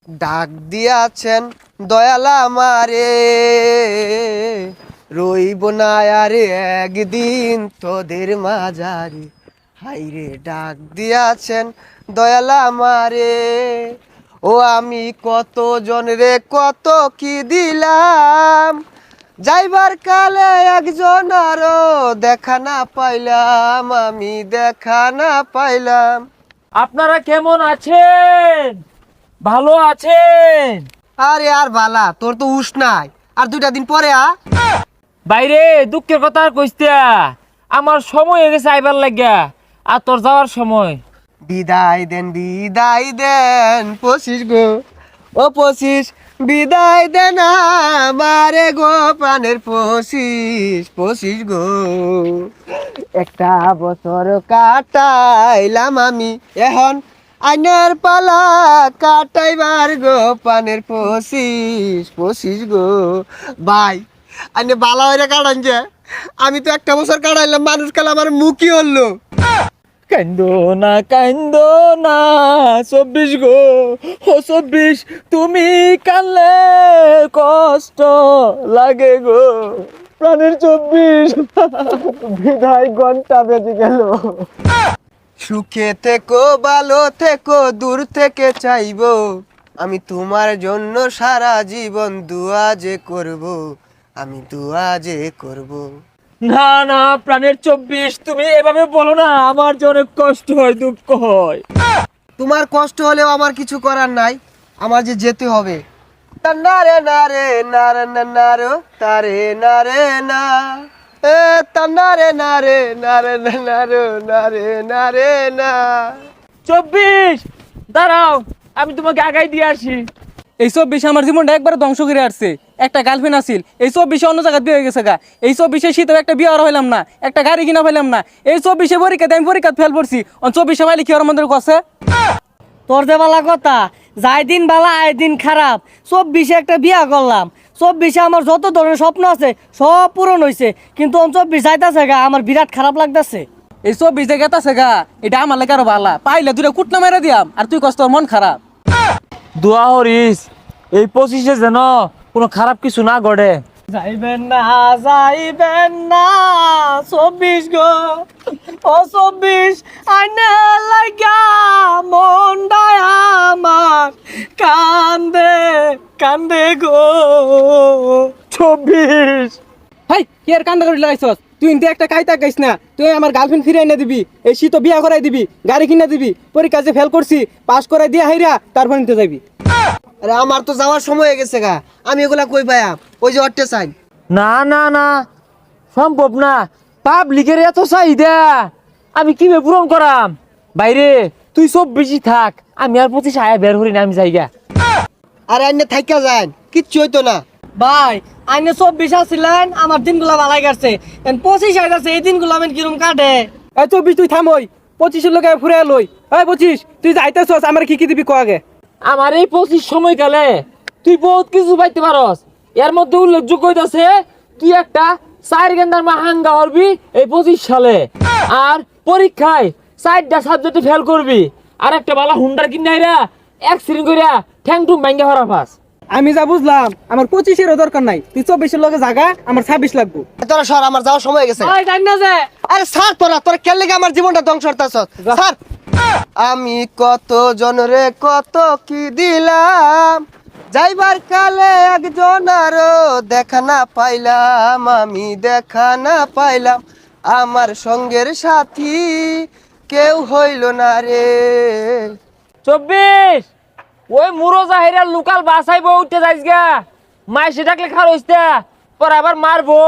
ডাক দিয়াছেন দয়াল আমারে, রইব না আরে একদিন তোদের মাঝারে। হাইরে ডাক দিয়াছেন দয়াল আমারে, ও আমি কত জনরে কত কি দিলাম, যাইবার কালে একজন আরো দেখা না পাইলাম, আমি দেখা না পাইলাম। আপনারা কেমন আছেন? ভালো আছেন? আরে আর বালা, তোর তো হুশ নাই, আর 2টা দিন পরে বাইরে দুঃখের কথা আর কইস্তা, আমার সময় হয়ে গেছে আইবার লাগিয়া, আর তোর যাওয়ার সময়। বিদায় দেন পশিস গো, ও পশিস বিদায় দেন আমারে গো, প্রাণের পশিস পশিস গো। একটা বছর কাটাইলাম আমি, এখন আইনের পালা কাটাইবার গো, প্রাণের পশিস পশিস গো। ভাই আইনে বালা হইরে কাটান যে, আমি তো একটা বছর কাটাইলাম, মানুষ কাল আমার মুখই হলো। কান্দো না 24 গো, ও 24 তুমি কানলে কষ্ট লাগে গো, প্রাণের 24 বিদায় ঘন্টা বেজে গেল। সুখে থেকো ভালো থেকো, দূর থেকে চাইবো আমি তোমার জন্য সারা জীবন, দুয়া যে করব, আমি দুয়া যে করব। না না প্রাণের 24 তুমি এভাবে বলো না, আমার যে অনেক কষ্ট হয়, দুঃখ হয়। তোমার কষ্ট হলেও আমার কিছু করার নাই, আমার যে যেতে হবে। নারে নারে নারে নারে তারে নারে না, এ তান্নারে নারে নারে নারে নারে নারে না। 24 দাঁড়াও, আমি তোমাকে আগাই দিয়ে আসি। এই 24 আমার জীবনটা একবার ধ্বংস করে আসছে। একটা গার্লফ্রেন্ড আছিল, এই 24 অন্য জায়গায় বিয়ে হয়ে গেছে গা। এই 24 শীতেও একটা বিয়ে আর হইলাম না, একটা গাড়ি কিনা পাইলাম না। এই 24 পরীক্ষাতে আমি পরীক্ষা ফেল পড়ছি, 24 মাইলে কি ওর মধ্যে কছে। তোর যে বালা কথা, যাই দিন বালা আয় দিন খারাপ। 24 একটা বিয়া করলাম, 24 আমার যত ধরনের স্বপ্ন আছে সব পূরণ হয়েছে, কিন্তু 24 যাইতাছে গা, আমার বিরাট খারাপ লাগতেছে। এই 24 যে গেতাছে গা, এটা আমার লেগে আরো ভালা। পাইলে দুটা কুটনা মেরে দিয়াম, আর তুই কষ্ট মন খারাপ। দোয়া হরিস এই 25-এ যেন কোনো খারাপ কিছু না ঘটে। যাইবেন না 24 গো, ও 24 আইনা লাগা মনটাই আমার কান্দে কান্দে গো। 24 হাই কি আর কান্দা করে লাগাইছস? তুই ইনতে একটা কাইতা গাইছ না, তুই আমার গার্লফ্রেন্ড ফিরে এনে দিবি, এই শীত বিয়া করাই দিবি, গাড়ি কিনে দিবি, পরীক্ষা যে ফেল করছি পাস করাই দিয়া হাইরা তারপর নিতে যাবি। আরে আমার তো যাওয়ার সময় হয়ে গেছে গা, আমি এগুলা কই পাইয়া? ওই যে অট্টে চাই। না না না সম্ভব না, পাবলিকের এত চাহিদা আমি কিভাবে পূরণ করাম? বাইরে তুই 24 থাক, আমি আর 25 আয়া বের হরি না, আমি যাইগা। আরে আইনে থাইকা যান, কিচ্ছু হইতো না। ভাই আইনে 24 আসছিলেন, আমার দিনগুলা ভালাই কাটছে, 25 আইতাছে, এই দিনগুলো আমি কিরম কাটে। এই 24 তুই থাম, ওই 25 লোকে ফুরে লই। এই 25 তুই যাইতেছস, আমার কি কি দিবি ক আগে। আমার এই 25 সময়কালে তুই বহুত কিছু পাইতে পারস, এর মধ্যে উল্লেখযোগ্য হইতাছে তুই একটা 4 গেন্দার মাহাঙ্গা হরবি এই 25 সালে, আর পরীক্ষায় 4টা সাবজেক্টে ফেল করবি, আর একটা বালা হুন্ডার কিনাইরা অ্যাক্সিডেন্ট কইরা ঠ্যাং টুং ভাঙ্গা হরা পাস। আমি যা বুঝলাম, আমার 25-এরও দরকার নাই, তুই 24 লোকে জাগা, আমার 26 লাগবো। তোরা সর, আমার যাওয়ার সময় হয়ে গেছে। ভাই জান না যে আরে স্যার, তোরা কেন লেগে আমার জীবনটা ধ্বংস করতেছস স্যার? আমি কত জনরে কত কি দিলাম, যাইবার কালে একজন আরো দেখা না পাইলাম, আমি দেখা না পাইলাম, আমার সঙ্গের সাথী কেউ হইল না রে। 24 ওই মুরো জাহিরা লোকাল বাসাইবো উঠতে যাইস গা, মাই সেটাকে খার হইস্তা পর আবার মারবো।